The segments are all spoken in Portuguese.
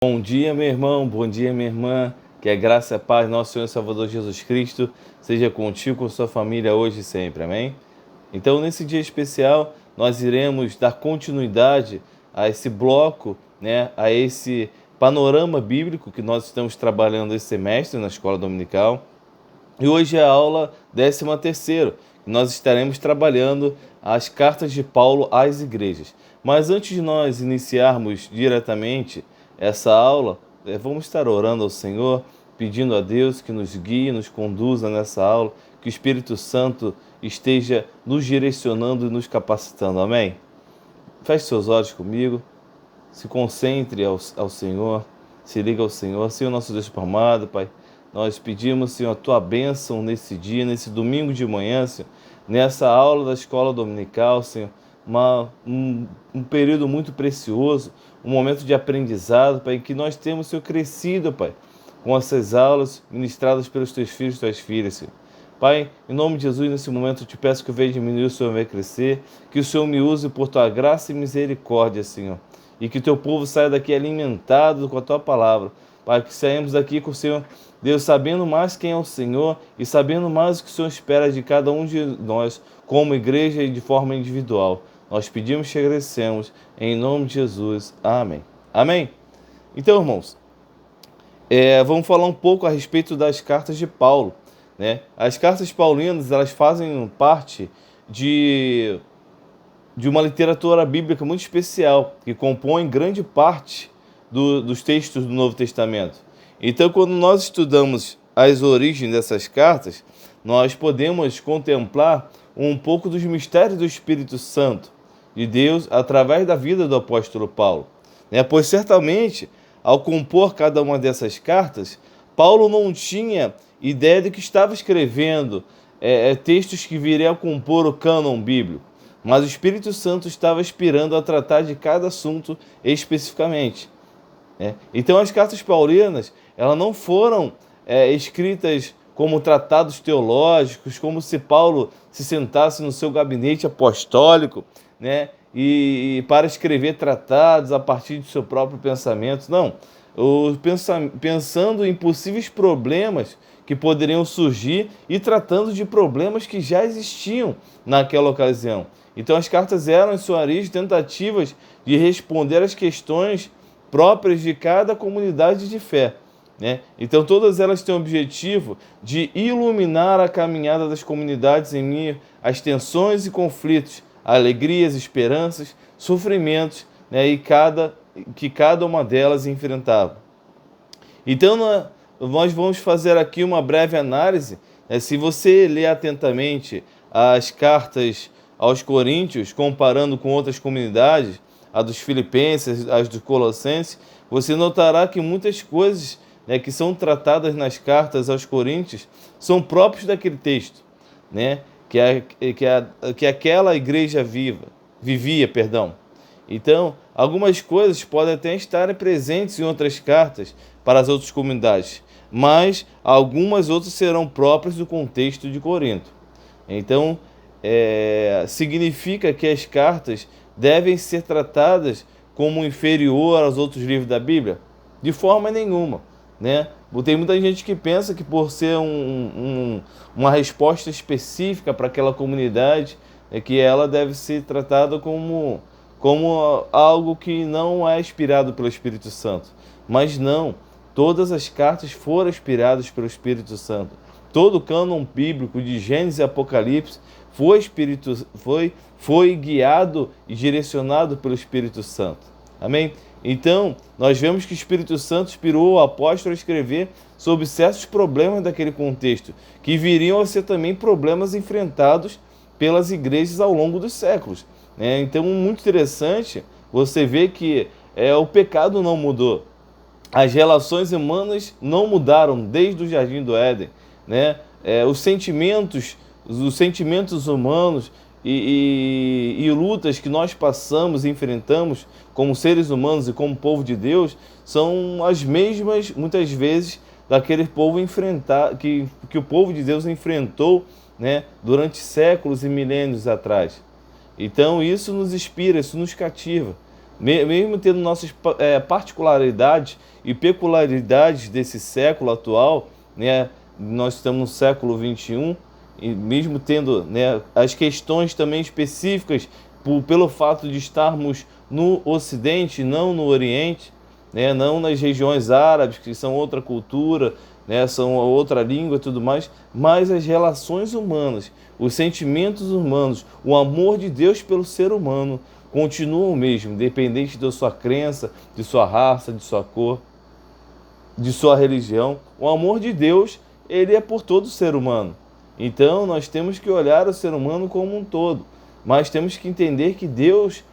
Bom dia, meu irmão, bom dia, minha irmã. Que a graça e a paz do nosso Senhor e Salvador Jesus Cristo seja contigo, com sua família hoje e sempre, amém? Então, nesse dia especial, nós iremos dar continuidade a esse bloco, a esse panorama bíblico que nós estamos trabalhando esse semestre na Escola Dominical. E hoje é a aula 13ª, e nós estaremos trabalhando as cartas de Paulo às igrejas. Mas antes de nós iniciarmos diretamente essa aula, vamos estar orando ao Senhor, pedindo a Deus que nos guie, nos conduza nessa aula, que o Espírito Santo esteja nos direcionando e nos capacitando. Amém? Feche seus olhos comigo, se concentre ao Senhor, se liga ao Senhor. Senhor, nosso Deus amado, Pai, nós pedimos, Senhor, a Tua bênção nesse dia, nesse domingo de manhã, Senhor, nessa aula da Escola Dominical, Senhor, um período muito precioso, um momento de aprendizado, Pai, em que nós temos, Senhor, crescido, Pai, com essas aulas ministradas pelos Teus filhos e Tuas filhas, Senhor. Pai, em nome de Jesus, nesse momento eu te peço que eu venha diminuir, o Senhor venha crescer, que o Senhor me use por Tua graça e misericórdia, Senhor, e que o Teu povo saia daqui alimentado com a Tua palavra, Pai, que saímos daqui com o Senhor, Deus, sabendo mais quem é o Senhor e sabendo mais o que o Senhor espera de cada um de nós, como igreja e de forma individual. Nós pedimos e agradecemos, em nome de Jesus. Amém. Amém? Então, irmãos, vamos falar um pouco a respeito das cartas de Paulo, né? As cartas paulinas, elas fazem parte de uma literatura bíblica muito especial, que compõe grande parte dos textos do Novo Testamento. Então, quando nós estudamos as origens dessas cartas, nós podemos contemplar um pouco dos mistérios do Espírito Santo de Deus através da vida do apóstolo Paulo. Pois certamente, ao compor cada uma dessas cartas, Paulo não tinha ideia de que estava escrevendo textos que viriam a compor o cânon bíblico, mas o Espírito Santo estava inspirando a tratar de cada assunto especificamente. Então, as cartas paulinas, elas não foram escritas como tratados teológicos, como se Paulo se sentasse no seu gabinete apostólico, e para escrever tratados a partir do seu próprio pensamento. Não, pensando em possíveis problemas que poderiam surgir e tratando de problemas que já existiam naquela ocasião. Então, as cartas eram, em sua origem, tentativas de responder às questões próprias de cada comunidade de fé. Então, todas elas têm o objetivo de iluminar a caminhada das comunidades em meio às tensões e conflitos, alegrias, esperanças, sofrimentos, que cada uma delas enfrentava. Então, nós vamos fazer aqui uma breve análise. Se você ler atentamente as cartas aos Coríntios, comparando com outras comunidades, a dos Filipenses, as dos Colossenses, você notará que muitas coisas que são tratadas nas cartas aos Coríntios são próprios daquele texto, que aquela igreja vivia. Então, algumas coisas podem até estar presentes em outras cartas para as outras comunidades, mas algumas outras serão próprias do contexto de Corinto. Então, significa que as cartas devem ser tratadas como inferior aos outros livros da Bíblia? De forma nenhuma. Tem muita gente que pensa que por ser uma resposta específica para aquela comunidade, que ela deve ser tratada como algo que não é inspirado pelo Espírito Santo. Mas não, todas as cartas foram inspiradas pelo Espírito Santo. Todo o cânon bíblico de Gênesis e Apocalipse foi guiado e direcionado pelo Espírito Santo. Amém? Então, nós vemos que o Espírito Santo inspirou o apóstolo a escrever sobre certos problemas daquele contexto, que viriam a ser também problemas enfrentados pelas igrejas ao longo dos séculos. Então, muito interessante você ver que o pecado não mudou. As relações humanas não mudaram desde o Jardim do Éden. Os sentimentos humanos e lutas que nós passamos e enfrentamos como seres humanos e como povo de Deus são as mesmas, muitas vezes, daquele povo que o povo de Deus enfrentou durante séculos e milênios atrás. Então, isso nos inspira, isso nos cativa. mesmo tendo nossas particularidades e peculiaridades desse século atual, né, nós estamos no século XXI, e mesmo tendo, né, as questões também específicas pelo fato de estarmos no Ocidente, não no Oriente, né, não nas regiões árabes, que são outra cultura, né, são outra língua e tudo mais, mas as relações humanas, os sentimentos humanos, o amor de Deus pelo ser humano continuam o mesmo, independente da sua crença, de sua raça, de sua cor, de sua religião. O amor de Deus, ele é por todo ser humano. Então nós temos que olhar o ser humano como um todo, mas temos que entender que Deus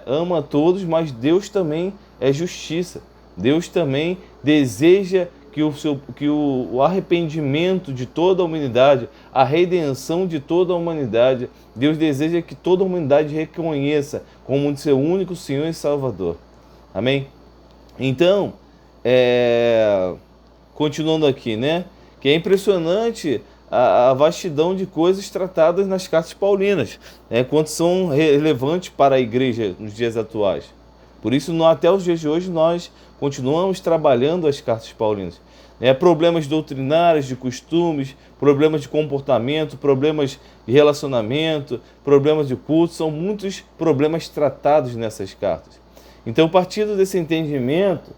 ama a todos, mas Deus também é justiça. Deus também deseja que o arrependimento de toda a humanidade, a redenção de toda a humanidade, Deus deseja que toda a humanidade reconheça como seu único Senhor e Salvador. Amém? Então, continuando aqui, né? Que é impressionante a vastidão de coisas tratadas nas cartas paulinas, né, quanto são relevantes para a igreja nos dias atuais. Por isso, até os dias de hoje, nós continuamos trabalhando as cartas paulinas. Problemas doutrinários, de costumes, problemas de comportamento, problemas de relacionamento, problemas de culto, são muitos problemas tratados nessas cartas. Então, partindo desse entendimento,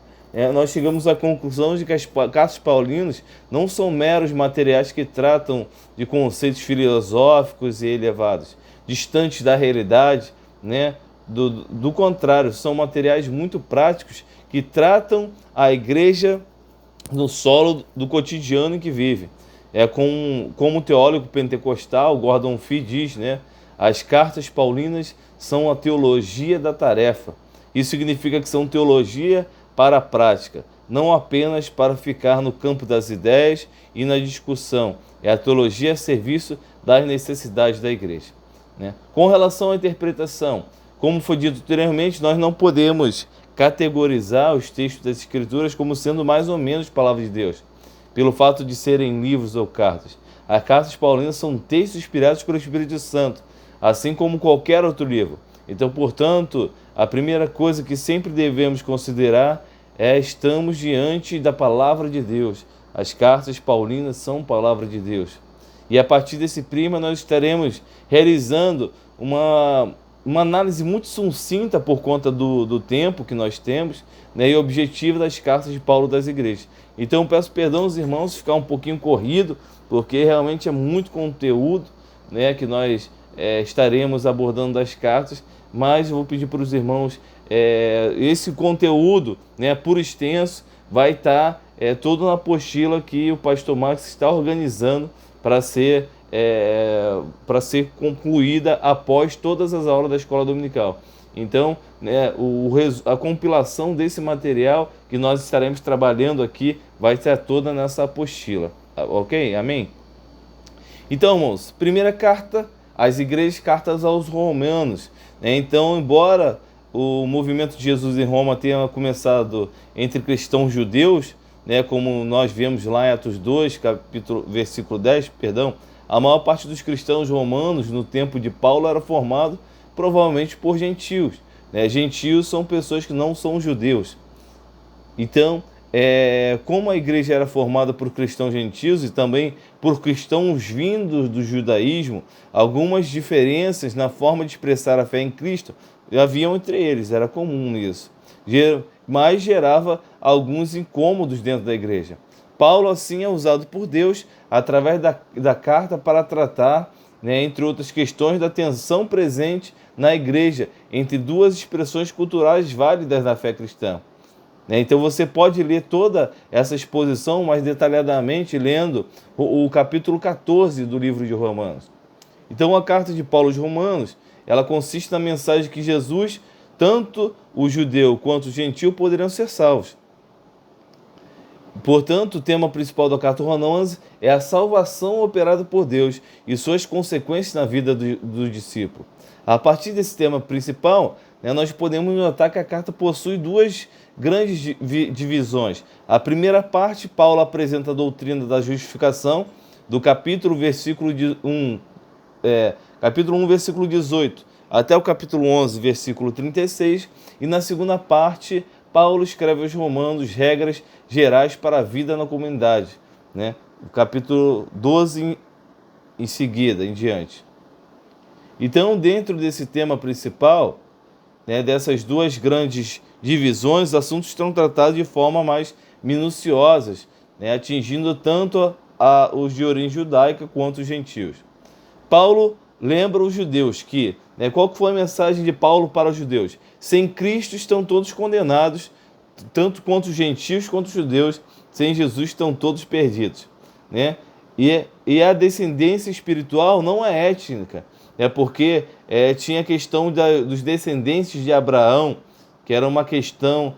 nós chegamos à conclusão de que as cartas paulinas não são meros materiais que tratam de conceitos filosóficos e elevados, distantes da realidade, né? Do contrário, são materiais muito práticos que tratam a igreja no solo do cotidiano em que vive. Como o teólogo pentecostal Gordon Fee diz, né? As cartas paulinas são a teologia da tarefa. Isso significa que são teologia para a prática, não apenas para ficar no campo das ideias e na discussão. É a teologia a serviço das necessidades da igreja, né? Com relação à interpretação, como foi dito anteriormente, nós não podemos categorizar os textos das Escrituras como sendo mais ou menos palavras de Deus, pelo fato de serem livros ou cartas. As cartas paulinas são textos inspirados pelo Espírito Santo, assim como qualquer outro livro. Então, portanto, a primeira coisa que sempre devemos considerar estamos diante da palavra de Deus. As cartas paulinas são palavra de Deus. E a partir desse prima nós estaremos realizando uma análise muito sucinta por conta do tempo que nós temos, né, e objetivo das cartas de Paulo das igrejas. Então eu peço perdão aos irmãos se ficar um pouquinho corrido, porque realmente é muito conteúdo, né, que nós estaremos abordando das cartas, mas eu vou pedir para os irmãos, esse conteúdo, né, por extenso, vai estar todo na apostila que o pastor Max está organizando para ser concluída após todas as aulas da escola dominical. Então, né, a compilação desse material que nós estaremos trabalhando aqui vai estar toda nessa apostila, ok? Amém? Então, irmãos, primeira carta às igrejas, cartas aos romanos, né? Então, embora o movimento de Jesus em Roma tenha começado entre cristãos judeus, né, como nós vemos lá em Atos 2, versículo 10, perdão, a maior parte dos cristãos romanos no tempo de Paulo era formado provavelmente por gentios, né? Gentios são pessoas que não são judeus. Então, como a igreja era formada por cristãos gentios e também por cristãos vindos do judaísmo, algumas diferenças na forma de expressar a fé em Cristo haviam entre eles, era comum isso, mas gerava alguns incômodos dentro da igreja. Paulo, assim, é usado por Deus através da carta para tratar, né, entre outras questões, da tensão presente na igreja entre duas expressões culturais válidas da fé cristã. Então você pode ler toda essa exposição mais detalhadamente lendo o capítulo 14 do livro de Romanos. Então a carta de Paulo aos Romanos, ela consiste na mensagem que Jesus, tanto o judeu quanto o gentil, poderão ser salvos. Portanto, o tema principal da carta aos Romanos é a salvação operada por Deus e suas consequências na vida do discípulo. A partir desse tema principal, né, nós podemos notar que a carta possui duas grandes divisões. A primeira parte, Paulo apresenta a doutrina da justificação, do capítulo 1, versículo 18, até o capítulo 11, versículo 36, e na segunda parte, Paulo escreve aos Romanos regras gerais para a vida na comunidade, né? O capítulo 12 em seguida, em diante. Então, dentro desse tema principal, né, dessas duas grandes divisões, os assuntos estão tratados de forma mais minuciosas, né, atingindo tanto os de origem judaica quanto os gentios. Paulo lembra os judeus que, né, qual que foi a mensagem de Paulo para os judeus? Sem Cristo estão todos condenados, tanto quanto os gentios quanto os judeus, sem Jesus estão todos perdidos, né? E a descendência espiritual não é étnica, porque tinha a questão dos descendentes de Abraão, que era uma questão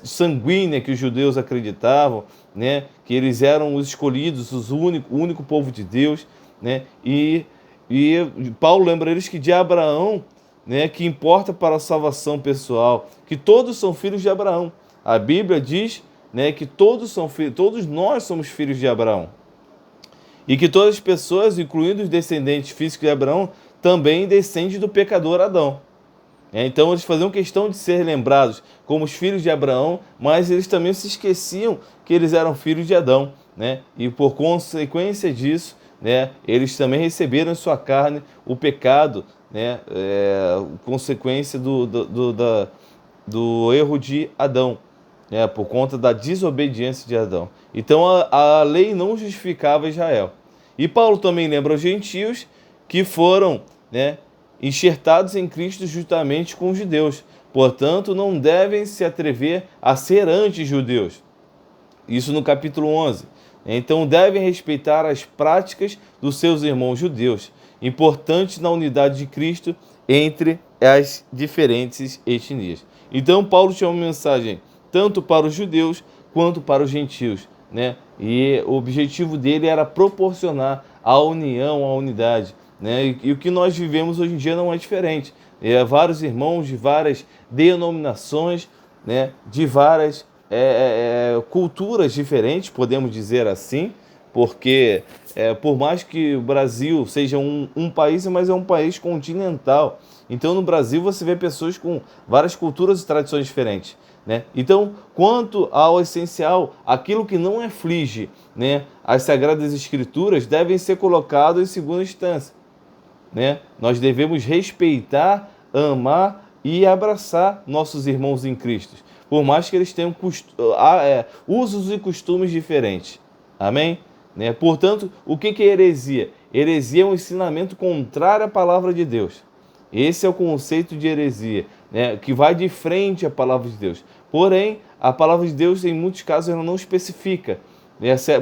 sanguínea que os judeus acreditavam, né? Que eles eram os escolhidos, o único povo de Deus, né? E Paulo lembra eles que de Abraão, né, que importa para a salvação pessoal, que todos são filhos de Abraão. A Bíblia diz, né, que todos nós somos filhos de Abraão. E que todas as pessoas, incluindo os descendentes físicos de Abraão, também descendem do pecador Adão. Então eles faziam questão de ser lembrados como os filhos de Abraão, mas eles também se esqueciam que eles eram filhos de Adão, né? E por consequência disso, né, eles também receberam em sua carne o pecado, né, consequência do erro de Adão, né, por conta da desobediência de Adão. Então a lei não justificava Israel. E Paulo também lembra os gentios que foram, né, enxertados em Cristo juntamente com os judeus. Portanto, não devem se atrever a ser anti-judeus. Isso no capítulo 11. Então, devem respeitar as práticas dos seus irmãos judeus, importantes na unidade de Cristo entre as diferentes etnias. Então, Paulo tinha uma mensagem tanto para os judeus quanto para os gentios, né? E o objetivo dele era proporcionar a união, a unidade, né? E o que nós vivemos hoje em dia não é diferente. Vários irmãos de várias denominações, né? De várias culturas diferentes, podemos dizer assim, porque por mais que o Brasil seja um país, mas é um país continental. Então no Brasil você vê pessoas com várias culturas e tradições diferentes, né? Então, quanto ao essencial, aquilo que não aflige, né, as Sagradas Escrituras devem ser colocados em segunda instância, né? Nós devemos respeitar, amar e abraçar nossos irmãos em Cristo, por mais que eles tenham usos e costumes diferentes. Amém? Né? Portanto, o que é heresia? Heresia é um ensinamento contrário à palavra de Deus. Esse é o conceito de heresia, né? Que vai de frente à palavra de Deus. Porém, a palavra de Deus, em muitos casos, ela não especifica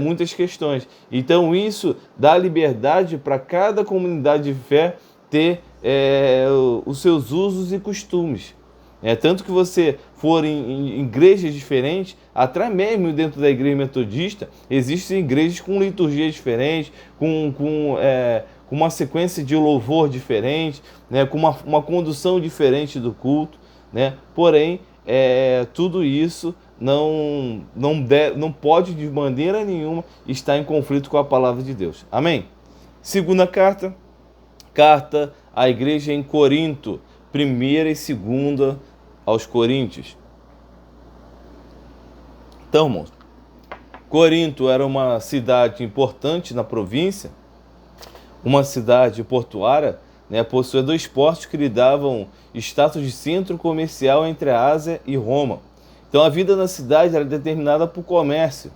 muitas questões. Então, isso dá liberdade para cada comunidade de fé ter os seus usos e costumes. Tanto que você for em igrejas diferentes, até mesmo dentro da igreja metodista, existem igrejas com liturgias diferentes, com uma sequência de louvor diferente, né, com uma condução diferente do culto, né? Porém, tudo isso não pode de maneira nenhuma estar em conflito com a palavra de Deus. Amém? Segunda carta à igreja em Corinto, primeira e segunda aos Coríntios. Então, irmãos, Corinto era uma cidade importante na província, uma cidade portuária, né, possuía dois portos que lhe davam status de centro comercial entre a Ásia e Roma. Então a vida na cidade era determinada por comércio,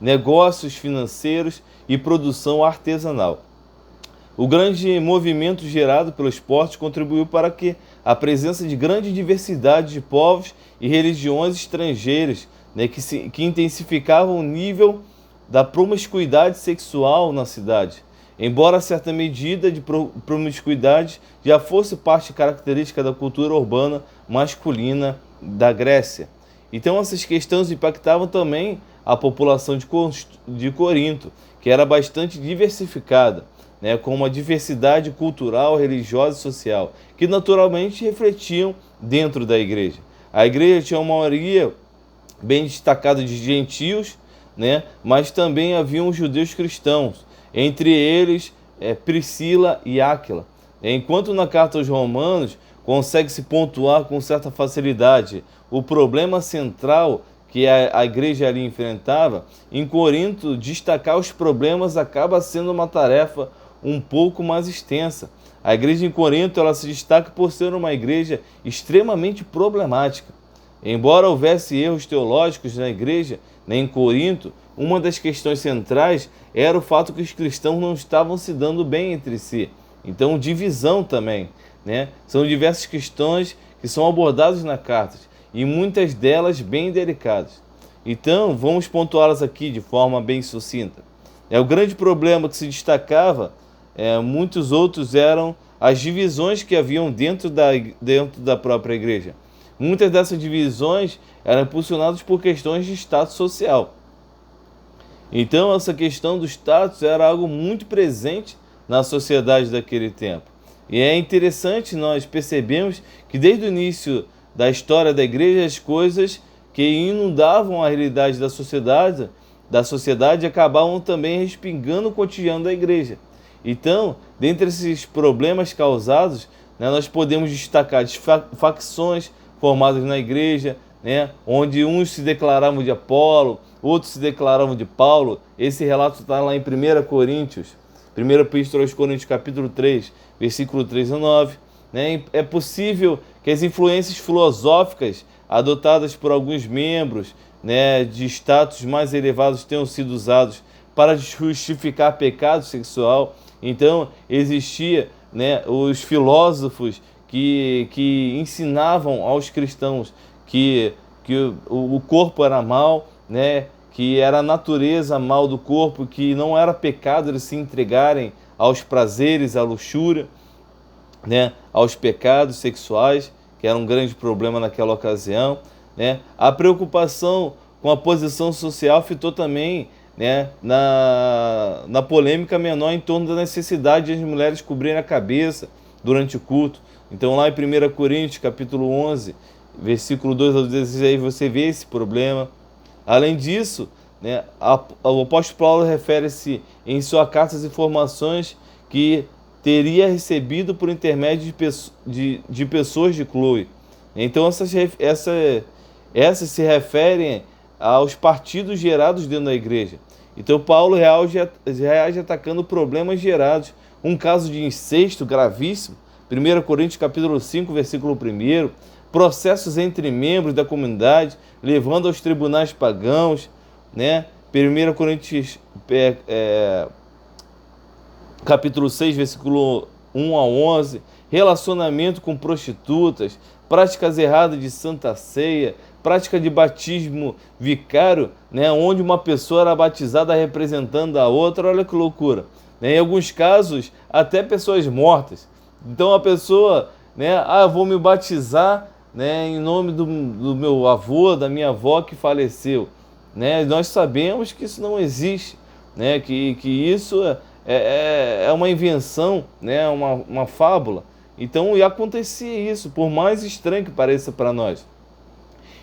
negócios financeiros e produção artesanal. O grande movimento gerado pelos portos contribuiu para que a presença de grande diversidade de povos e religiões estrangeiras, né, que intensificavam o nível da promiscuidade sexual na cidade. Embora certa medida de promiscuidade já fosse parte característica da cultura urbana masculina da Grécia. Então essas questões impactavam também a população de Corinto, que era bastante diversificada, né, com uma diversidade cultural, religiosa e social, que naturalmente refletiam dentro da igreja. A igreja tinha uma maioria bem destacada de gentios, né, mas também haviam judeus cristãos, entre eles Priscila e Áquila. Enquanto na carta aos Romanos consegue-se pontuar com certa facilidade o problema central que a igreja ali enfrentava, em Corinto destacar os problemas acaba sendo uma tarefa um pouco mais extensa. A igreja em Corinto ela se destaca por ser uma igreja extremamente problemática. Embora houvesse erros teológicos na igreja, em Corinto, uma das questões centrais era o fato que os cristãos não estavam se dando bem entre si. Então, divisão também, né? São diversas questões que são abordadas na carta, e muitas delas bem delicadas. Então, vamos pontuá-las aqui de forma bem sucinta. O grande problema que se destacava, muitos outros eram as divisões que haviam dentro da própria igreja. Muitas dessas divisões eram impulsionadas por questões de status social. Então, essa questão do status era algo muito presente na sociedade daquele tempo. E é interessante nós percebemos que desde o início da história da igreja, as coisas que inundavam a realidade da sociedade acabavam também respingando o cotidiano da igreja. Então, dentre esses problemas causados, né, nós podemos destacar as facções formadas na igreja, né, onde uns se declaravam de Apolo, outros se declaravam de Paulo. Esse relato está lá em 1 Coríntios, 1 Epístola aos Coríntios, capítulo 3, versículo 3 a 9. Né? É possível que as influências filosóficas adotadas por alguns membros, né, de status mais elevados tenham sido usados para justificar pecado sexual. Então, existia, né, os filósofos que ensinavam aos cristãos que o corpo era mal, né, que era a natureza mal do corpo, que não era pecado eles se entregarem aos prazeres, à luxúria, né, aos pecados sexuais, que era um grande problema naquela ocasião. Né. A preocupação com a posição social fitou também, né, na polêmica menor em torno da necessidade de as mulheres cobrirem a cabeça durante o culto. Então lá em 1 Coríntios, capítulo 11, versículo 2 ao 16, você vê esse problema. Além disso, né, o apóstolo Paulo refere-se em sua carta às informações que teria recebido por intermédio de pessoas de Chloe. Então essas se referem aos partidos gerados dentro da igreja. Então Paulo reage atacando problemas gerados. Um caso de incesto gravíssimo, 1 Coríntios capítulo 5, versículo 1, processos entre membros da comunidade, levando aos tribunais pagãos, né? 1 Coríntios capítulo 6, versículo 1 a 11, relacionamento com prostitutas, práticas erradas de santa ceia, prática de batismo vicário, né, onde uma pessoa era batizada representando a outra. Olha que loucura. Em alguns casos, até pessoas mortas. Então a pessoa, né, eu vou me batizar, né, em nome do meu avô, da minha avó que faleceu. Né? Nós sabemos que isso não existe, né, que isso é uma invenção, né, uma fábula. Então, e acontecia isso, por mais estranho que pareça para nós.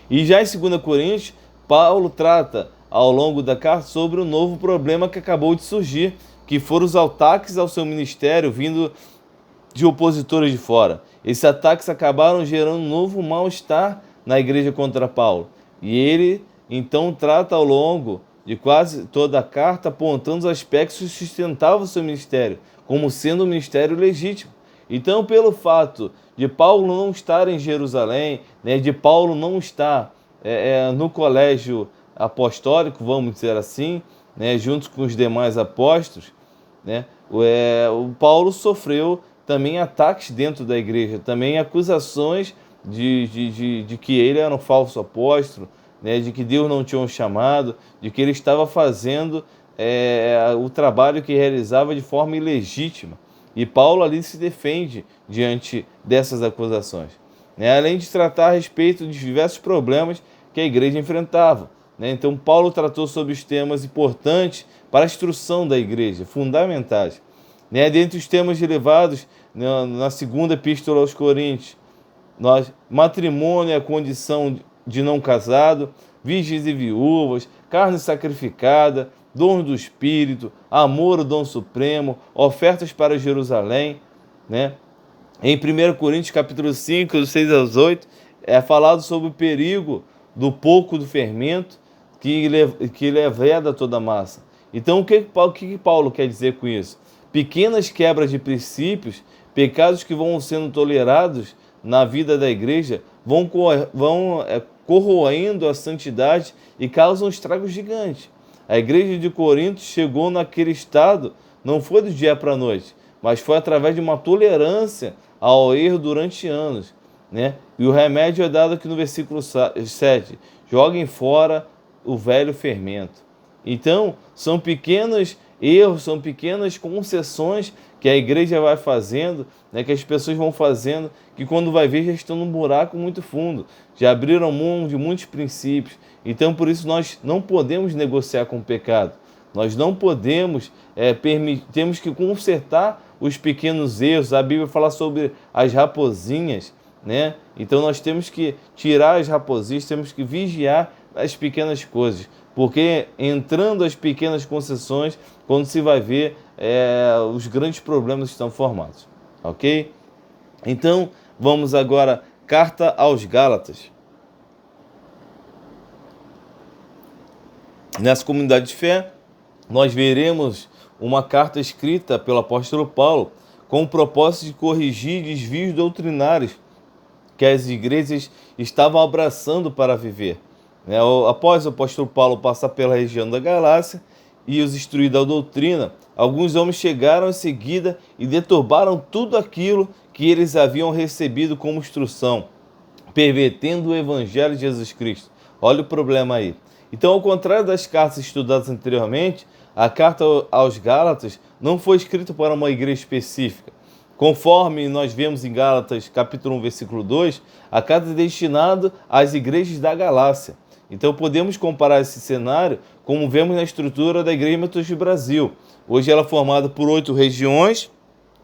E já em 2 Coríntios, Paulo trata ao longo da carta sobre o novo problema que acabou de surgir, que foram os ataques ao seu ministério vindo de opositores de fora. Esses ataques acabaram gerando um novo mal-estar na igreja contra Paulo. E ele, então, trata ao longo de quase toda a carta, apontando os aspectos que sustentavam o seu ministério, como sendo um ministério legítimo. Então, pelo fato de Paulo não estar em Jerusalém, né, de Paulo não estar no colégio apostólico, vamos dizer assim, né, junto com os demais apóstolos, né, o Paulo sofreu também ataques dentro da igreja, também acusações de que ele era um falso apóstolo, né, de que Deus não tinha um chamado, de que ele estava fazendo o trabalho que realizava de forma ilegítima. E Paulo ali se defende diante dessas acusações, né? Além de tratar a respeito de diversos problemas que a igreja enfrentava, né? Então Paulo tratou sobre os temas importantes para a instrução da igreja, fundamentais, né? Dentre os temas relevados na segunda epístola aos Coríntios, matrimônio é a condição de não casado, virgens e viúvas, carne sacrificada, dom do Espírito, amor, o dom supremo, ofertas para Jerusalém, né? Em 1 Coríntios capítulo 5, do 6 aos 8, é falado sobre o perigo do pouco do fermento que leveda toda a massa. Então, o que Paulo quer dizer com isso? Pequenas quebras de princípios, pecados que vão sendo tolerados na vida da igreja, vão corroendo a santidade e causam estragos gigantes. A igreja de Corinto chegou naquele estado, não foi do dia para a noite, mas foi através de uma tolerância ao erro durante anos, né? E o remédio é dado aqui no versículo 7. Joguem fora o velho fermento. Então, são pequenos erros, são pequenas concessões que a igreja vai fazendo, né, que as pessoas vão fazendo, que quando vai ver já estão num buraco muito fundo, já abriram mão de muitos princípios. Então, por isso, nós não podemos negociar com o pecado. Nós não podemos, temos que consertar os pequenos erros. A Bíblia fala sobre as raposinhas, né? Então nós temos que tirar as raposinhas, temos que vigiar as pequenas coisas, porque entrando as pequenas concessões, quando se vai ver, os grandes problemas estão formados, ok? Então vamos agora, carta aos Gálatas. Nessa comunidade de fé, nós veremos uma carta escrita pelo apóstolo Paulo com o propósito de corrigir desvios doutrinários que as igrejas estavam abraçando para viver. Após o apóstolo Paulo passar pela região da Galácia e os instruir da doutrina, alguns homens chegaram em seguida e deturbaram tudo aquilo que eles haviam recebido como instrução, pervertendo o evangelho de Jesus Cristo. Olha o problema aí. Então, ao contrário das cartas estudadas anteriormente, a carta aos Gálatas não foi escrita para uma igreja específica. Conforme nós vemos em Gálatas, capítulo 1, versículo 2, a carta é destinada às igrejas da Galácia. Então podemos comparar esse cenário como vemos na estrutura da Igreja Metodista do Brasil. Hoje ela é formada por 8 regiões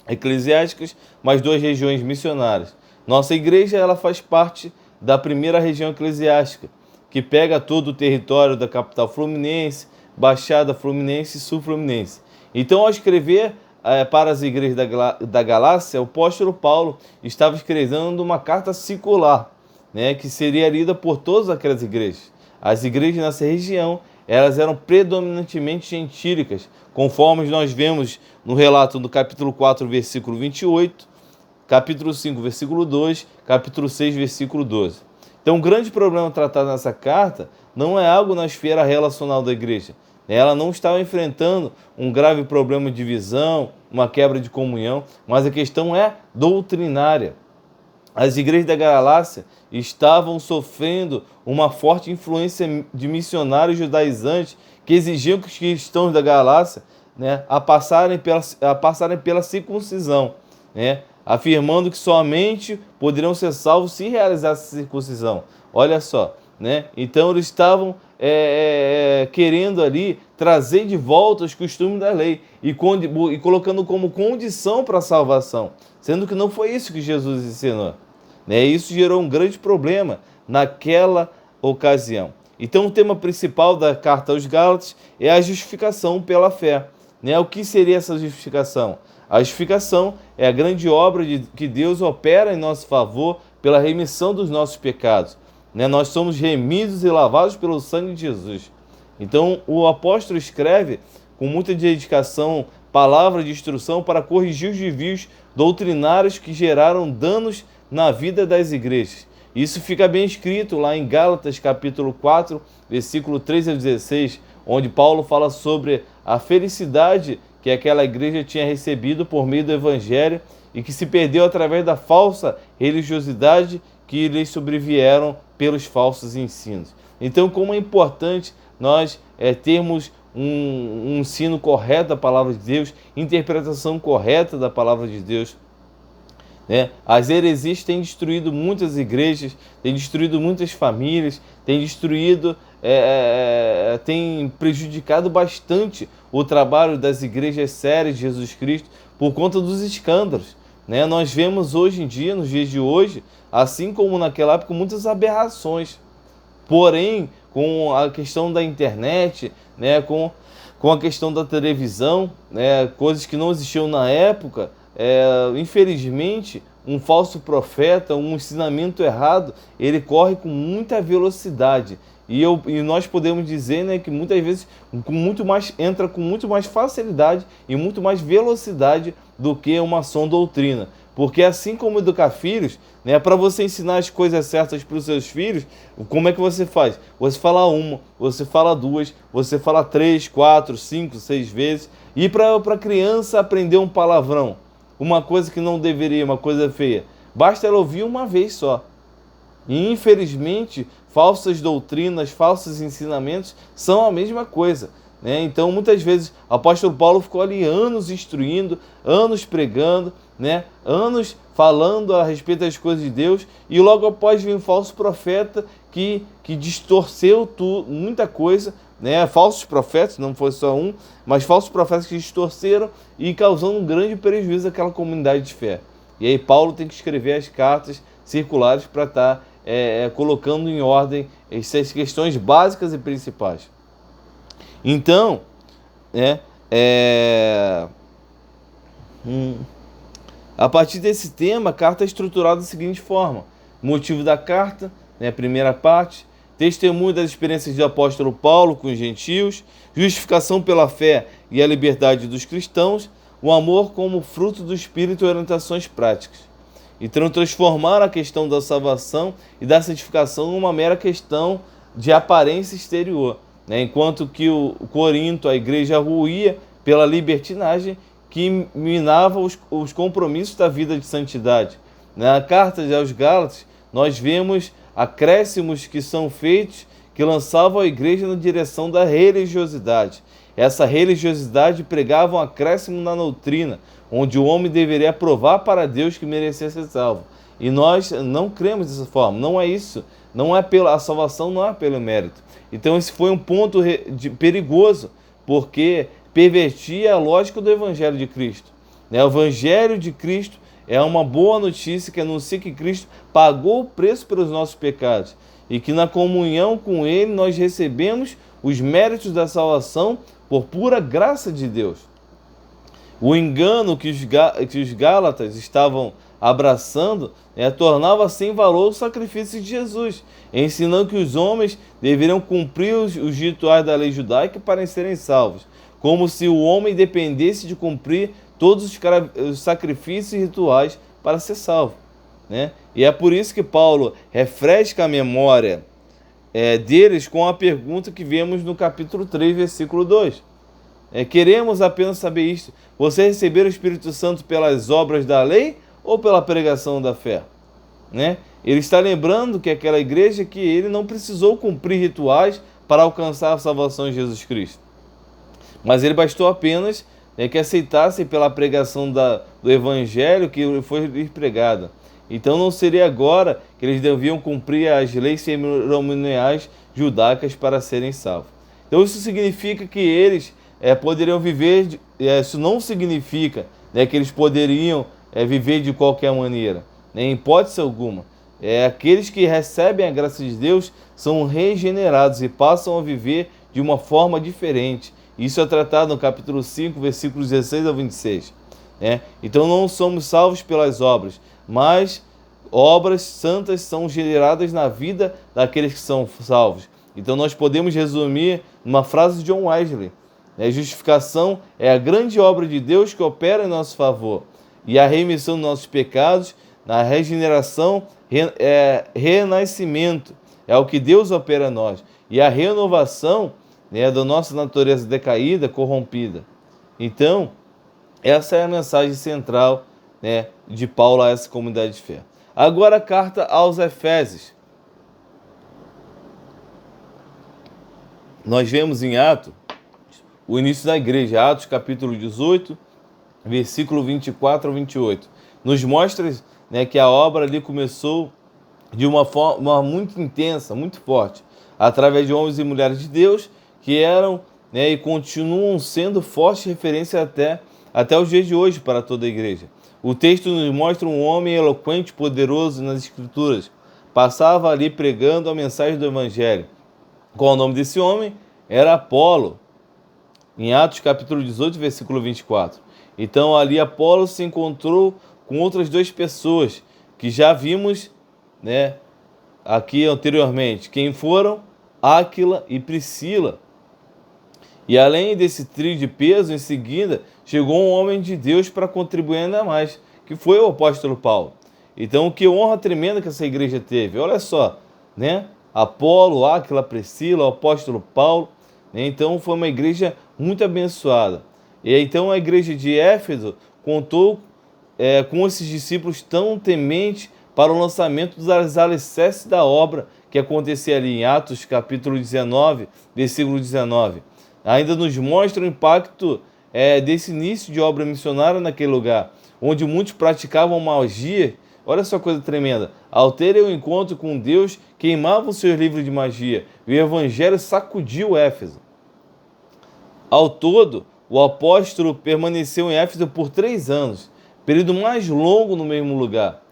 eclesiásticas, mais 2 regiões missionárias. Nossa igreja ela faz parte da primeira região eclesiástica, que pega todo o território da capital fluminense, Baixada Fluminense e Sul Fluminense. Então, ao escrever para as igrejas da Galácia, o apóstolo Paulo estava escrevendo uma carta circular, né, que seria lida por todas aquelas igrejas. As igrejas nessa região, elas eram predominantemente gentílicas, conforme nós vemos no relato do capítulo 4, versículo 28, capítulo 5, versículo 2, capítulo 6, versículo 12. Então, o grande problema tratado nessa carta não é algo na esfera relacional da igreja. Ela não estava enfrentando um grave problema de divisão, uma quebra de comunhão, mas a questão é doutrinária. As igrejas da Galácia estavam sofrendo uma forte influência de missionários judaizantes que exigiam que os cristãos da Galácia, né, a passarem pela circuncisão, né, afirmando que somente poderiam ser salvos se realizasse a circuncisão. Olha só, né? Então eles estavam querendo ali trazer de volta os costumes da lei e colocando como condição para a salvação, sendo que não foi isso que Jesus ensinou. Né? Isso gerou um grande problema naquela ocasião. Então o tema principal da carta aos Gálatas é a justificação pela fé. Né? O que seria essa justificação? A justificação é a grande obra que Deus opera em nosso favor pela remissão dos nossos pecados. Né? Nós somos remidos e lavados pelo sangue de Jesus. Então o apóstolo escreve com muita dedicação palavra de instrução para corrigir os desvios doutrinários que geraram danos na vida das igrejas. Isso fica bem escrito lá em Gálatas capítulo 4, versículo 13 a 16, onde Paulo fala sobre a felicidade que aquela igreja tinha recebido por meio do evangelho e que se perdeu através da falsa religiosidade que lhes sobrevieram pelos falsos ensinos. Então, como é importante nós termos um ensino correto da palavra de Deus, interpretação correta da palavra de Deus. Né? As heresias têm destruído muitas igrejas, têm destruído muitas famílias, têm prejudicado bastante o trabalho das igrejas sérias de Jesus Cristo por conta dos escândalos. Né? Nós vemos hoje em dia, nos dias de hoje, assim como naquela época, muitas aberrações. Porém, com a questão da internet, né, com a questão da televisão, né, coisas que não existiam na época, infelizmente, um falso profeta, um ensinamento errado, ele corre com muita velocidade. E nós podemos dizer, né, que muitas vezes entra com muito mais facilidade e muito mais velocidade do que uma sã doutrina. Porque assim como educar filhos, né, para você ensinar as coisas certas para os seus filhos, como é que você faz? Você fala uma, você fala duas, você fala 3, 4, 5, 6 vezes. E para a criança aprender um palavrão, uma coisa que não deveria, uma coisa feia, basta ela ouvir uma vez só. E infelizmente, falsas doutrinas, falsos ensinamentos são a mesma coisa, né? Então, muitas vezes, o apóstolo Paulo ficou ali anos instruindo, anos pregando, né? Anos falando a respeito das coisas de Deus, e logo após vem um falso profeta que distorceu muita coisa, né? Falsos profetas, não foi só um, mas falsos profetas que distorceram e causando um grande prejuízo àquela comunidade de fé. E aí Paulo tem que escrever as cartas circulares para estar colocando em ordem essas questões básicas e principais. Então, né, a partir desse tema, a carta é estruturada da seguinte forma: motivo da carta, né, primeira parte, testemunho das experiências do apóstolo Paulo com os gentios, justificação pela fé e a liberdade dos cristãos, o amor como fruto do Espírito e orientações práticas. Então, transformar a questão da salvação e da santificação numa mera questão de aparência exterior, né? Enquanto que o Corinto, a igreja, ruía pela libertinagem que minava os compromissos da vida de santidade. Na carta aos Gálatas, nós vemos acréscimos que são feitos que lançavam a igreja na direção da religiosidade. Essa religiosidade pregava um acréscimo na doutrina, onde o homem deveria provar para Deus que merecia ser salvo. E nós não cremos dessa forma, não é isso. A salvação não é pelo mérito. Então esse foi um ponto perigoso, porque pervertia a lógica do Evangelho de Cristo. O Evangelho de Cristo é uma boa notícia que anuncia que Cristo pagou o preço pelos nossos pecados e que na comunhão com Ele nós recebemos os méritos da salvação por pura graça de Deus. O engano que os Gálatas estavam abraçando tornava sem valor o sacrifício de Jesus, ensinando que os homens deveriam cumprir os rituais da lei judaica para serem salvos, como se o homem dependesse de cumprir todos os sacrifícios e rituais para ser salvo, né? E é por isso que Paulo refresca a memória deles com a pergunta que vemos no capítulo 3, versículo 2. Queremos apenas saber isto: você recebeu o Espírito Santo pelas obras da lei ou pela pregação da fé? Né? Ele está lembrando que aquela igreja, que ele não precisou cumprir rituais para alcançar a salvação em Jesus Cristo, mas ele bastou apenas que aceitassem pela pregação do Evangelho que foi lhes pregada. Então não seria agora que eles deviam cumprir as leis cerimoniais judaicas para serem salvos. Então isso significa que eles poderiam viver, isso não significa que eles poderiam viver de qualquer maneira, em hipótese alguma. Aqueles que recebem a graça de Deus são regenerados e passam a viver de uma forma diferente. Isso é tratado no capítulo 5, versículos 16 ao 26. Então não somos salvos pelas obras, mas obras santas são geradas na vida daqueles que são salvos. Então nós podemos resumir numa frase de John Wesley: a justificação é a grande obra de Deus que opera em nosso favor, e a remissão dos nossos pecados, na regeneração, renascimento, é o que Deus opera em nós, e a renovação da nossa natureza decaída, corrompida. Então, essa é a mensagem central de Paulo a essa comunidade de fé. Agora a carta aos Efésios. Nós vemos em Atos o início da igreja, Atos capítulo 18, versículo 24 ao 28. Nos mostra que a obra ali começou de uma forma muito intensa, muito forte, através de homens e mulheres de Deus que eram e continuam sendo forte referência até os dias de hoje para toda a igreja. O texto nos mostra um homem eloquente, poderoso nas Escrituras. Passava ali pregando a mensagem do Evangelho. Qual o nome desse homem? Era Apolo. Em Atos capítulo 18, versículo 24. Então ali Apolo se encontrou com outras duas pessoas que já vimos, né, aqui anteriormente. Quem foram? Áquila e Priscila. E além desse trio de peso, em seguida, chegou um homem de Deus para contribuir ainda mais, que foi o apóstolo Paulo. Então, que honra tremenda que essa igreja teve. Olha só, né? Apolo, Áquila, Priscila, o apóstolo Paulo. Né? Então, foi uma igreja muito abençoada. E então, a igreja de Éfeso contou com esses discípulos tão tementes para o lançamento dos alicerces da obra que acontecia ali em Atos capítulo 19, versículo 19. Ainda nos mostra o impacto desse início de obra missionária naquele lugar, onde muitos praticavam magia. Olha só coisa tremenda. Ao terem o encontro com Deus, queimavam seus livros de magia. E o evangelho sacudiu Éfeso. Ao todo, o apóstolo permaneceu em Éfeso por 3 anos, período mais longo no mesmo lugar,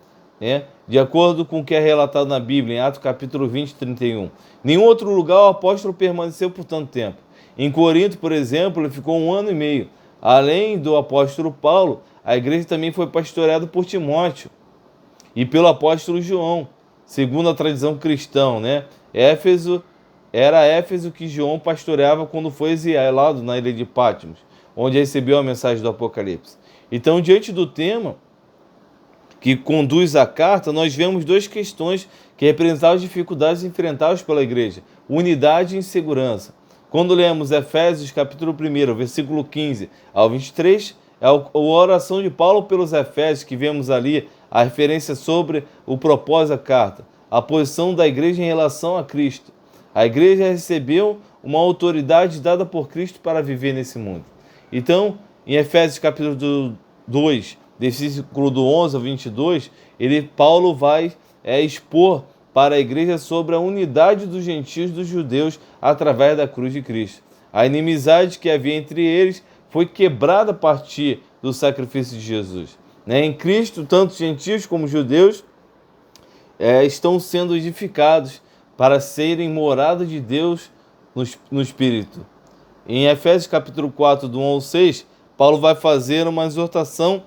né? De acordo com o que é relatado na Bíblia, em Atos capítulo 20, 31. Nenhum outro lugar o apóstolo permaneceu por tanto tempo. Em Corinto, por exemplo, ele ficou 1 ano e meio. Além do apóstolo Paulo, a igreja também foi pastoreada por Timóteo e pelo apóstolo João, segundo a tradição cristã, né? Era Éfeso que João pastoreava quando foi exilado na ilha de Patmos, onde recebeu a mensagem do Apocalipse. Então, diante do tema que conduz a carta, nós vemos 2 questões que representam as dificuldades enfrentadas pela igreja: unidade e insegurança. Quando lemos Efésios capítulo 1, versículo 15 ao 23, é a oração de Paulo pelos Efésios, que vemos ali a referência sobre o propósito da carta, a posição da igreja em relação a Cristo. A igreja recebeu uma autoridade dada por Cristo para viver nesse mundo. Então, em Efésios capítulo 2, versículo do 11 ao 22, Paulo vai expor para a igreja sobre a unidade dos gentios e dos judeus através da cruz de Cristo. A inimizade que havia entre eles foi quebrada a partir do sacrifício de Jesus. Em Cristo, tanto gentios como judeus estão sendo edificados para serem morada de Deus no Espírito. Em Efésios capítulo 4, do 1 ao 6, Paulo vai fazer uma exortação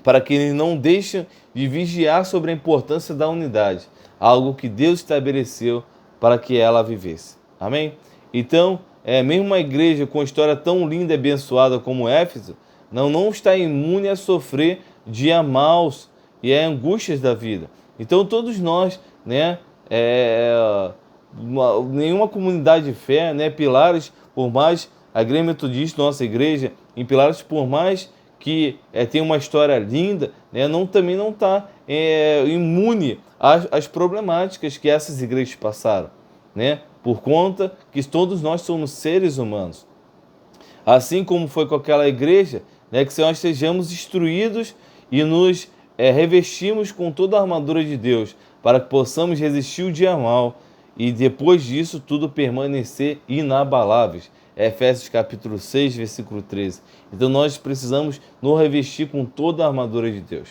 para que eles não deixem de vigiar sobre a importância da unidade, algo que Deus estabeleceu para que ela vivesse. Amém? Então, mesmo uma igreja com história tão linda e abençoada como Éfeso, não está imune a sofrer dias maus e angústias da vida. Então, todos nós, né, nenhuma comunidade de fé, né, Pilares, por mais a Igreja Metodista, nossa igreja, em Pilares, por mais que tem uma história linda, né, também não está imune às problemáticas que essas igrejas passaram, né, por conta que todos nós somos seres humanos. Assim como foi com aquela igreja, né, que nós sejamos instruídos e nos revestimos com toda a armadura de Deus, para que possamos resistir o dia mal e depois disso tudo permanecer inabaláveis. Efésios capítulo 6, versículo 13. Então nós precisamos nos revestir com toda a armadura de Deus.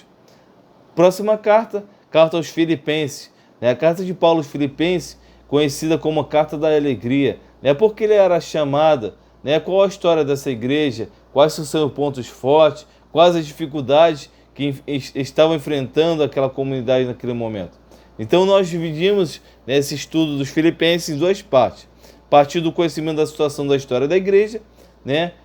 Próxima carta, carta aos Filipenses. A carta de Paulo aos Filipenses, conhecida como a carta da alegria. Por que ele era chamada? Qual a história dessa igreja? Quais são os seus pontos fortes? Quais as dificuldades que estavam enfrentando aquela comunidade naquele momento? Então nós dividimos esse estudo dos Filipenses em 2 partes. Partir do conhecimento da situação da história da igreja,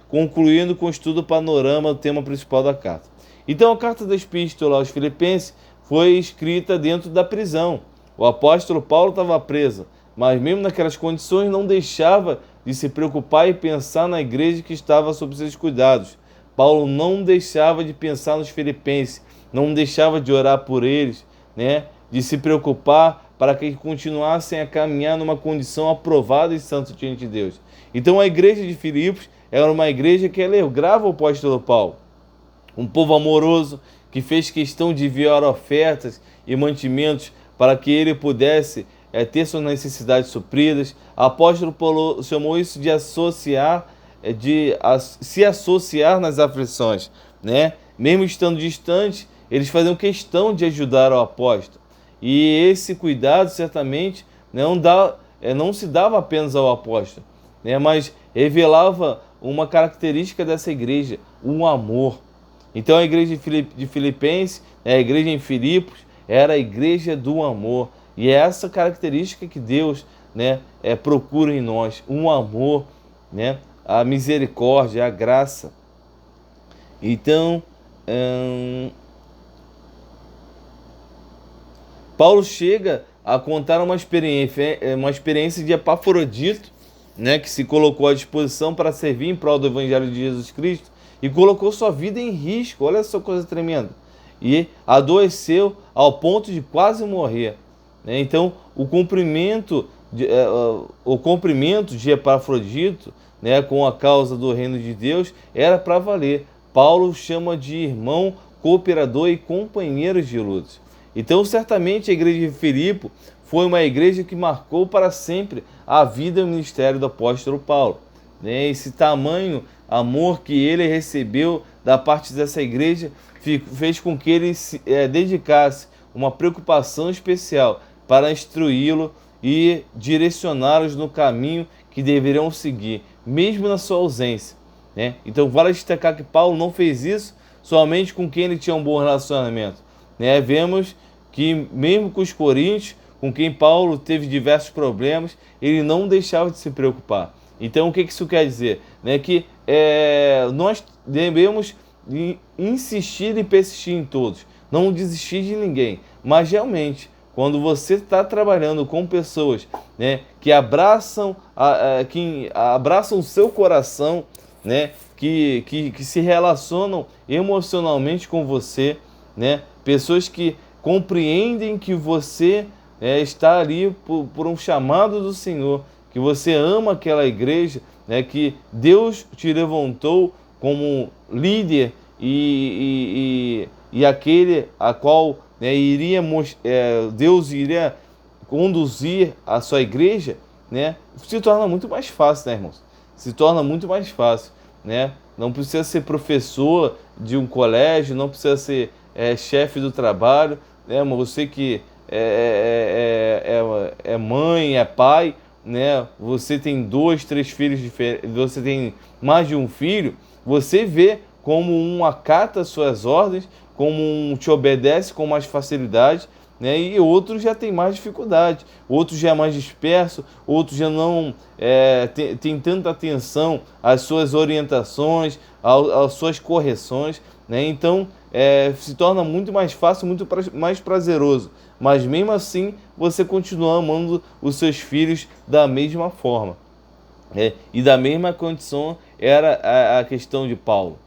concluindo com o estudo panorama do tema principal da carta. Então a carta da Epístola aos Filipenses foi escrita dentro da prisão. O apóstolo Paulo estava preso, mas mesmo naquelas condições não deixava de se preocupar e pensar na igreja que estava sob seus cuidados. Paulo não deixava de pensar nos Filipenses, não deixava de orar por eles, de se preocupar para que continuassem a caminhar numa condição aprovada e santa diante de Deus. Então a igreja de Filipos era uma igreja que alegrava o apóstolo Paulo. Um povo amoroso que fez questão de enviar ofertas e mantimentos para que ele pudesse ter suas necessidades supridas. O apóstolo Paulo chamou isso de se associar nas aflições. Mesmo estando distante, eles faziam questão de ajudar o apóstolo. E esse cuidado certamente não se dava apenas ao apóstolo, mas revelava uma característica dessa igreja, um amor. Então a igreja de Filipenses, a igreja em Filipos, era a igreja do amor. E é essa característica que Deus, né, procura em nós, um amor, né, a misericórdia, a graça. Então, Paulo chega a contar uma experiência de Epafrodito, né, que se colocou à disposição para servir em prol do Evangelho de Jesus Cristo e colocou sua vida em risco. Olha só, coisa tremenda. E adoeceu ao ponto de quase morrer. Né? Então, o cumprimento de Epafrodito, né, com a causa do reino de Deus, era para valer. Paulo chama de irmão, cooperador e companheiro de lutas. Então, certamente, a igreja de Filipe foi uma igreja que marcou para sempre a vida e o ministério do apóstolo Paulo. Né? Esse tamanho amor que ele recebeu da parte dessa igreja fez com que ele se dedicasse uma preocupação especial para instruí-lo e direcioná-los no caminho que deveriam seguir, mesmo na sua ausência. Né? Então, vale destacar que Paulo não fez isso somente com quem ele tinha um bom relacionamento. Né? Vemos que mesmo com os coríntios, com quem Paulo teve diversos problemas, ele não deixava de se preocupar. Então, o que isso quer dizer? Né? Que nós devemos insistir e persistir em todos, não desistir de ninguém. Mas, realmente, quando você está trabalhando com pessoas, né, que abraçam o seu coração, né, que se relacionam emocionalmente com você, né, pessoas que compreendem que você está ali por um chamado do Senhor, que você ama aquela igreja, né, que Deus te levantou como líder e aquele a qual, né, Deus iria conduzir a sua igreja, né, se torna muito mais fácil, né, irmãos? Se torna muito mais fácil, né? Não precisa ser professor de um colégio, não precisa ser chefe do trabalho, né? Mas você que é mãe, é pai, né? Você tem 2, 3 filhos diferentes, você tem mais de um filho, você vê como um acata suas ordens, como um te obedece com mais facilidade, né? E outros já tem mais dificuldade, outros já é mais disperso, outros já não tem tanta atenção às suas orientações, às suas correções, né? Então se torna muito mais fácil, muito mais prazeroso, mas mesmo assim você continua amando os seus filhos da mesma forma. E da mesma condição era a questão de Paulo,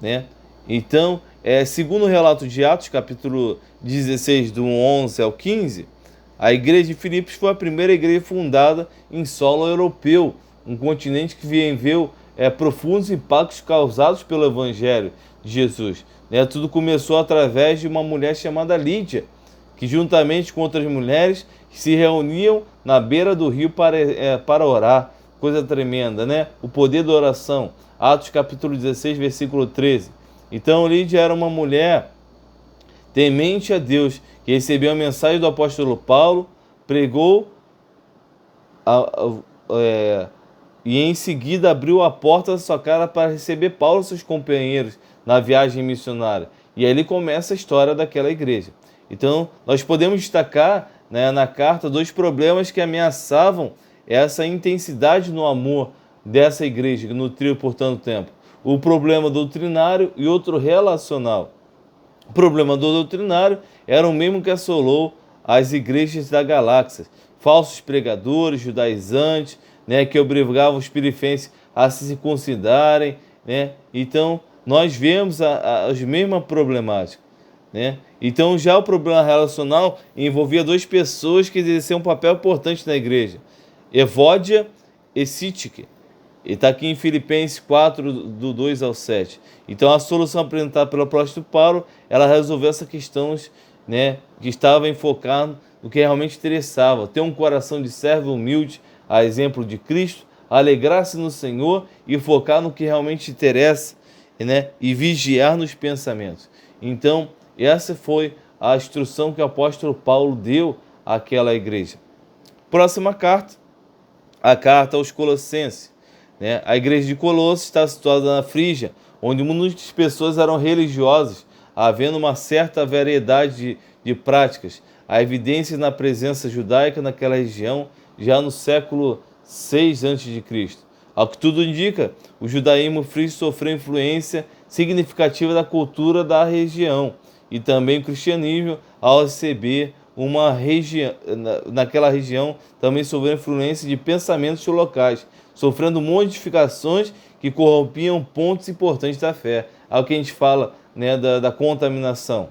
né? Então, segundo o relato de Atos, capítulo 16, do 11 ao 15, a igreja de Filipos foi a primeira igreja fundada em solo europeu, um continente que viveu profundos impactos causados pelo Evangelho de Jesus. Né? Tudo começou através de uma mulher chamada Lídia, que juntamente com outras mulheres se reuniam na beira do rio para orar. Coisa tremenda, né? O poder da oração. Atos capítulo 16, versículo 13. Então Lídia era uma mulher temente a Deus, que recebeu a mensagem do apóstolo Paulo, pregou e em seguida abriu a porta da sua casa para receber Paulo e seus companheiros na viagem missionária. E aí ele começa a história daquela igreja. Então nós podemos destacar, né, na carta 2 problemas que ameaçavam essa intensidade no amor dessa igreja que nutriu por tanto tempo. O problema doutrinário e outro relacional. O problema do doutrinário era o mesmo que assolou as igrejas da galáxia. Falsos pregadores, judaizantes, né, que obrigavam os filipenses a se circuncidarem. Né? Então, nós vemos as mesmas problemáticas. Né? Então, já o problema relacional envolvia 2 pessoas que exerciam um papel importante na igreja. Evódia e Sítique. E está aqui em Filipenses 4, do 2 ao 7. Então, a solução apresentada pelo apóstolo Paulo, ela resolveu essas questões, né, que estava enfocado no que realmente interessava. Ter um coração de servo humilde, a exemplo de Cristo, alegrar-se no Senhor e focar no que realmente interessa, né, e vigiar nos pensamentos. Então, essa foi a instrução que o apóstolo Paulo deu àquela igreja. Próxima carta, a carta aos Colossenses. Né? A igreja de Colossos está situada na Frígia, onde muitas pessoas eram religiosas, havendo uma certa variedade de práticas. Há evidências na presença judaica naquela região já no século VI a.C. Ao que tudo indica, o judaísmo frígio sofreu influência significativa da cultura da região e também o cristianismo, ao receber uma região, naquela região, também sofreu influência de pensamentos locais, sofrendo modificações que corrompiam pontos importantes da fé. É o que a gente fala, né, da contaminação.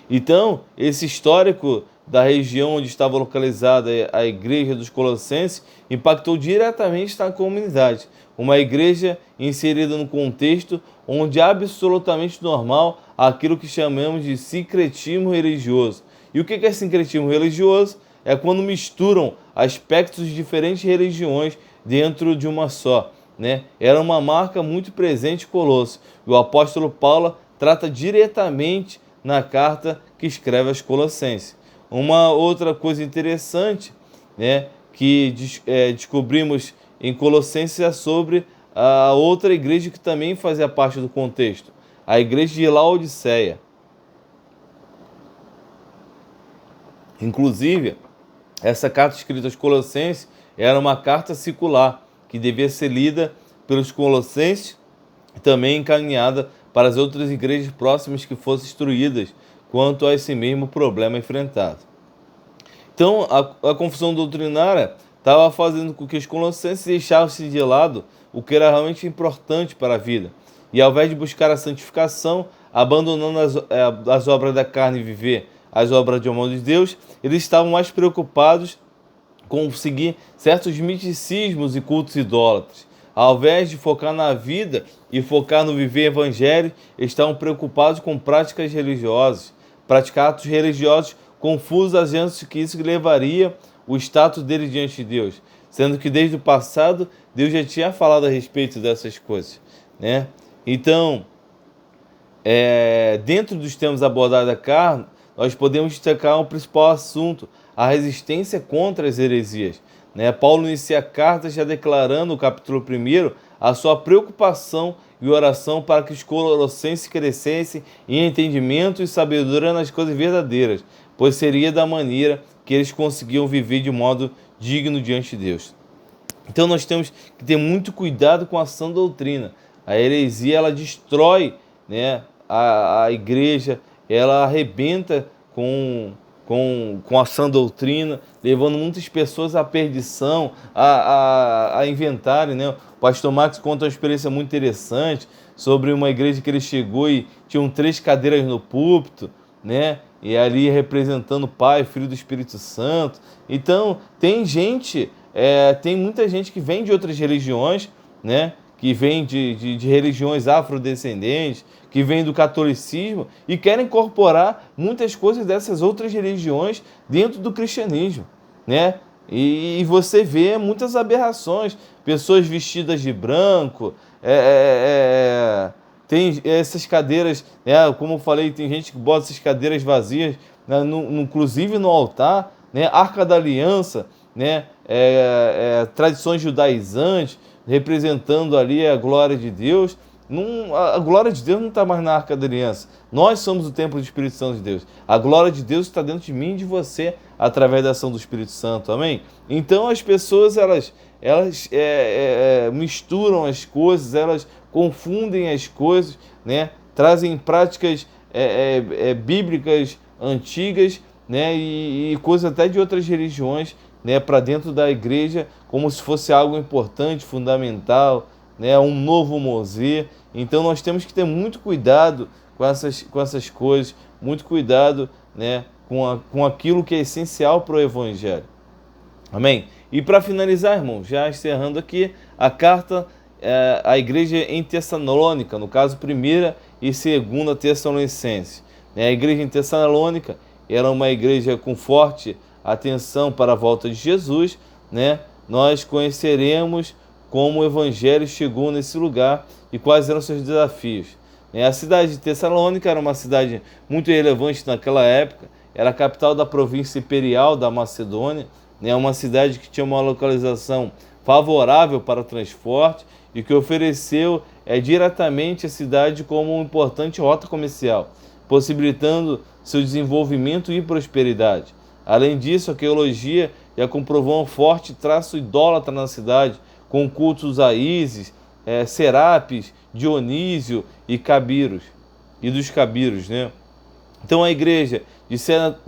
Então, esse histórico da região onde estava localizada a igreja dos Colossenses impactou diretamente na comunidade. Uma igreja inserida no contexto onde é absolutamente normal aquilo que chamamos de sincretismo religioso. E o que é sincretismo religioso? É quando misturam aspectos de diferentes religiões dentro de uma só, né? Era uma marca muito presente em Colossos. O apóstolo Paulo trata diretamente na carta que escreve aos Colossenses. Uma outra coisa interessante, né, que descobrimos em Colossenses é sobre a outra igreja que também fazia parte do contexto, a igreja de Laodiceia. Inclusive, essa carta escrita aos Colossenses era uma carta circular, que devia ser lida pelos colossenses e também encaminhada para as outras igrejas próximas que fossem instruídas quanto a esse mesmo problema enfrentado. Então, a confusão doutrinária estava fazendo com que os colossenses deixassem de lado o que era realmente importante para a vida. E ao invés de buscar a santificação, abandonando as obras da carne e viver as obras de amor de Deus, eles estavam mais preocupados com seguir certos misticismos e cultos idólatras. Ao invés de focar na vida e focar no viver evangelho, estavam preocupados com práticas religiosas, praticar atos religiosos confusos, achando que isso levaria o status deles diante de Deus, sendo que desde o passado Deus já tinha falado a respeito dessas coisas, né? Então, dentro dos temas abordados da carne, nós podemos destacar o principal assunto, a resistência contra as heresias, né? Paulo inicia a carta já declarando, no capítulo 1, a sua preocupação e oração para que os colossenses crescessem em entendimento e sabedoria nas coisas verdadeiras, pois seria da maneira que eles conseguiam viver de modo digno diante de Deus. Então nós temos que ter muito cuidado com a sã doutrina. A heresia, ela destrói, né, a igreja, ela arrebenta com a sã doutrina, levando muitas pessoas à perdição, a inventarem, né? O pastor Max conta uma experiência muito interessante sobre uma igreja que ele chegou e tinham 3 cadeiras no púlpito, né? E ali representando o Pai, Filho do Espírito Santo. Então, tem muita gente que vem de outras religiões, né? Que vem de religiões afrodescendentes, que vem do catolicismo e querem incorporar muitas coisas dessas outras religiões dentro do cristianismo, né? E você vê muitas aberrações, pessoas vestidas de branco, tem essas cadeiras, né? Como eu falei, tem gente que bota essas cadeiras vazias, né? Inclusive no altar, né? Arca da Aliança, né? Tradições judaizantes, representando ali a glória de Deus. A glória de Deus não está mais na Arca da Aliança. Nós somos o templo do Espírito Santo de Deus. A glória de Deus está dentro de mim e de você, através da ação do Espírito Santo. Amém? Então as pessoas, elas misturam as coisas, elas confundem as coisas, né? Trazem práticas bíblicas antigas, né? E coisas até de outras religiões, né? Para dentro da igreja, como se fosse algo importante, fundamental, né? Um novo Mosè. Então nós temos que ter muito cuidado com essas coisas, muito cuidado, né? Com aquilo que é essencial para o Evangelho. Amém? E para finalizar, irmão, já encerrando aqui, a carta à igreja em Tessalônica, no caso 1ª e 2ª Tessalonicenses. A igreja em Tessalônica era uma igreja com forte atenção para a volta de Jesus, né? Nós conheceremos como o Evangelho chegou nesse lugar e quais eram seus desafios. A cidade de Tessalônica era uma cidade muito relevante naquela época, era a capital da província imperial da Macedônia, uma cidade que tinha uma localização favorável para o transporte e que ofereceu diretamente a cidade como uma importante rota comercial, possibilitando seu desenvolvimento e prosperidade. Além disso, a arqueologia já comprovou um forte traço idólatra na cidade, com cultos a Ísis, Serapis, Dionísio e Cabiros, e dos Cabiros, né? Então a igreja de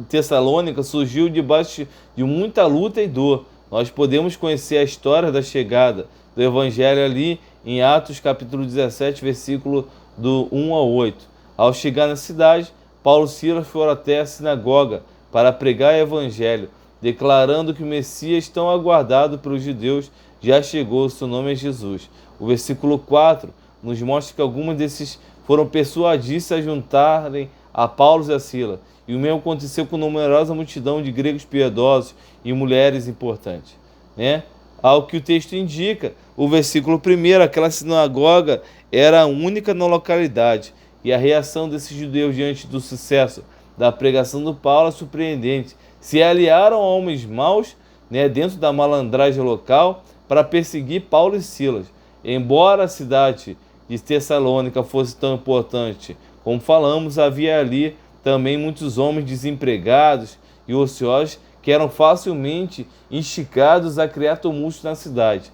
Tessalônica surgiu debaixo de muita luta e dor. Nós podemos conhecer a história da chegada do evangelho ali em Atos capítulo 17, versículo do 1 ao 8. Ao chegar na cidade, Paulo e Silas foram até a sinagoga para pregar o evangelho, declarando que o Messias tão aguardado pelos judeus já chegou, seu nome é Jesus. O versículo 4 nos mostra que alguns desses foram persuadidos a juntarem a Paulo e a Silas. E o mesmo aconteceu com numerosa multidão de gregos piedosos e mulheres importantes, né? Ao que o texto indica, o versículo 1, aquela sinagoga era a única na localidade, e a reação desses judeus diante do sucesso da pregação do Paulo é surpreendente. Se aliaram a homens maus, né, dentro da malandragem local para perseguir Paulo e Silas. Embora a cidade de Tessalônica fosse tão importante como falamos, havia ali também muitos homens desempregados e ociosos que eram facilmente instigados a criar tumultos na cidade.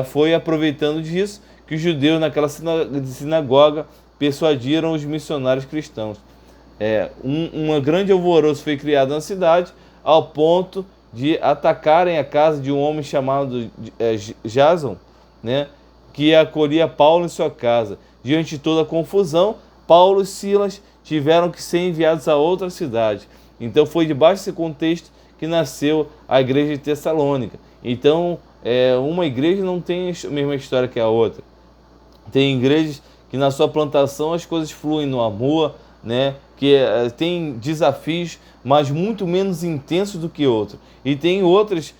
Foi aproveitando disso que os judeus naquela sinagoga persuadiram os missionários cristãos. Um grande alvoroço foi criado na cidade ao ponto de atacarem a casa de um homem chamado Jason, né, que acolhia Paulo em sua casa. Diante de toda a confusão, Paulo e Silas tiveram que ser enviados a outra cidade. Então foi debaixo desse contexto que nasceu a igreja de Tessalônica. Então, uma igreja não tem a mesma história que a outra. Tem igrejas que na sua plantação as coisas fluem no amor, né? Que tem desafios, mas muito menos intensos do que outros. E tem outras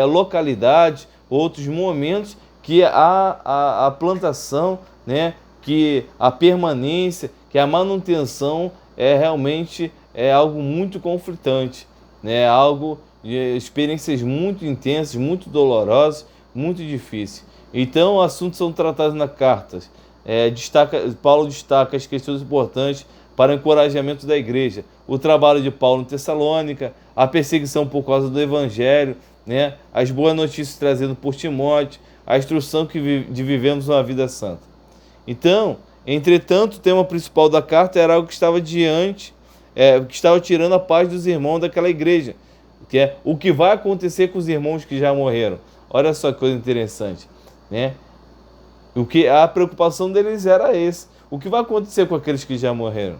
localidades, outros momentos que a plantação, né? Que a permanência, que a manutenção realmente algo muito conflitante, né? Algo de experiências muito intensas, muito dolorosas, muito difíceis. Então, assuntos são tratados na carta. Paulo destaca as questões importantes para o encorajamento da igreja. O trabalho de Paulo em Tessalônica, a perseguição por causa do evangelho, né? As boas notícias trazidas por Timóteo, a instrução de vivemos uma vida santa. Então, entretanto, o tema principal da carta era algo que estava que estava tirando a paz dos irmãos daquela igreja, que é o que vai acontecer com os irmãos que já morreram. Olha só que coisa interessante, né? A preocupação deles era esse. O que vai acontecer com aqueles que já morreram?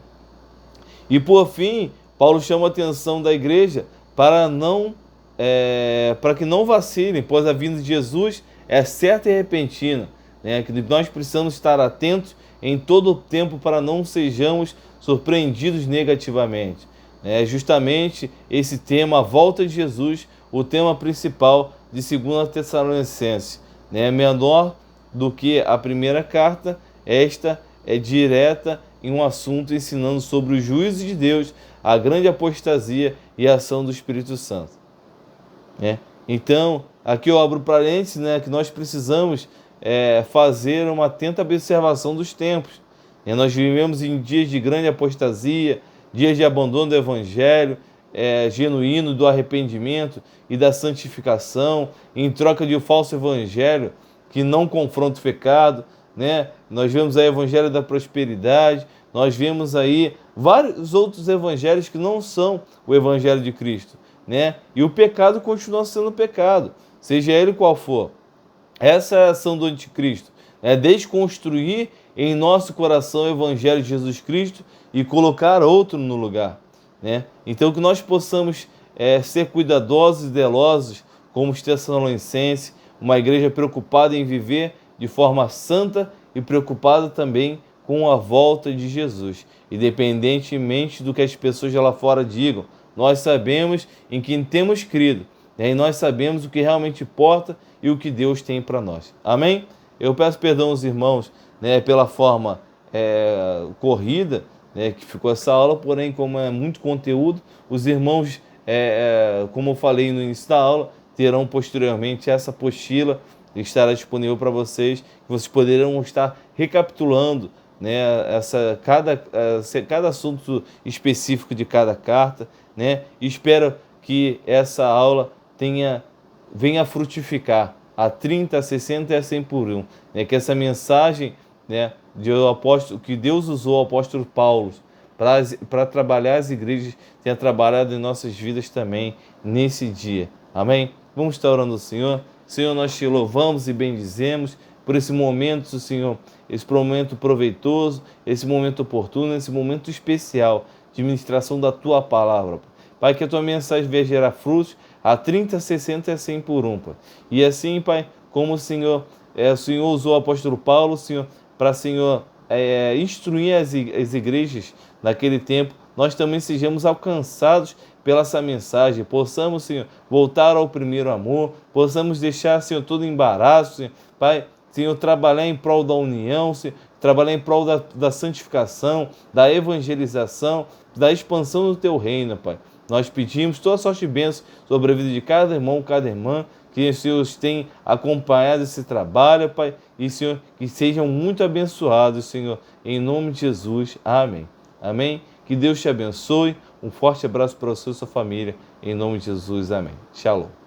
E por fim, Paulo chama a atenção da igreja para que não vacilem, pois a vinda de Jesus é certa e repentina, né? Que nós precisamos estar atentos em todo o tempo para não sejamos surpreendidos negativamente. Justamente esse tema, a volta de Jesus, o tema principal de 2 Tessalonicenses, né? Menor do que a primeira carta, esta é direta em um assunto ensinando sobre o juízo de Deus, a grande apostasia e a ação do Espírito Santo. Então, aqui eu abro parênteses, né, que nós precisamos fazer uma atenta observação dos tempos. Nós vivemos em dias de grande apostasia, dias de abandono do Evangelho genuíno, do arrependimento e da santificação, em troca de um falso Evangelho que não confronta o pecado, né? Nós vemos aí o Evangelho da prosperidade, nós vemos aí vários outros evangelhos que não são o Evangelho de Cristo, né? E o pecado continua sendo pecado, seja ele qual for. Essa é a ação do anticristo, desconstruir em nosso coração o Evangelho de Jesus Cristo e colocar outro no lugar, né? Então que nós possamos ser cuidadosos e zelosos como os Tessalonicenses, uma igreja preocupada em viver de forma santa e preocupada também com a volta de Jesus. Independentemente do que as pessoas de lá fora digam, nós sabemos em quem temos crido, e nós sabemos o que realmente importa e o que Deus tem para nós. Amém? Eu peço perdão aos irmãos, né, pela forma corrida, né, que ficou essa aula, porém, como é muito conteúdo, os irmãos, como eu falei no início da aula, terão posteriormente essa apostila estará disponível para vocês, que vocês poderão estar recapitulando, né, cada assunto específico de cada carta, né? E espero que essa aula venha a frutificar a 30, a 60 e a 100 por um, né? Que essa mensagem, né, que Deus usou o apóstolo Paulo para trabalhar as igrejas, tenha trabalhado em nossas vidas também nesse dia. Amém? Vamos estar orando ao Senhor. Senhor, nós te louvamos e bendizemos por esse momento, Senhor, esse momento proveitoso, esse momento oportuno, esse momento especial de ministração da Tua palavra. Pai, que a Tua mensagem venha gerar frutos a 30, 60 e a 100 por um, Pai. E assim, Pai, como o Senhor usou o apóstolo Paulo, Senhor, para, Senhor, instruir as igrejas naquele tempo, nós também sejamos alcançados pela essa mensagem, possamos, Senhor, voltar ao primeiro amor, possamos deixar, Senhor, todo embaraço, Senhor, Pai, Senhor, trabalhar em prol da união, Senhor, trabalhar em prol da santificação, da evangelização, da expansão do Teu reino, Pai. Nós pedimos toda sorte de bênção sobre a vida de cada irmão, cada irmã, que os Senhores tenham acompanhado esse trabalho, Pai, e, Senhor, que sejam muito abençoados, Senhor, em nome de Jesus. Amém. Amém. Que Deus te abençoe. Um forte abraço para você e sua família, em nome de Jesus. Amém. Shalom.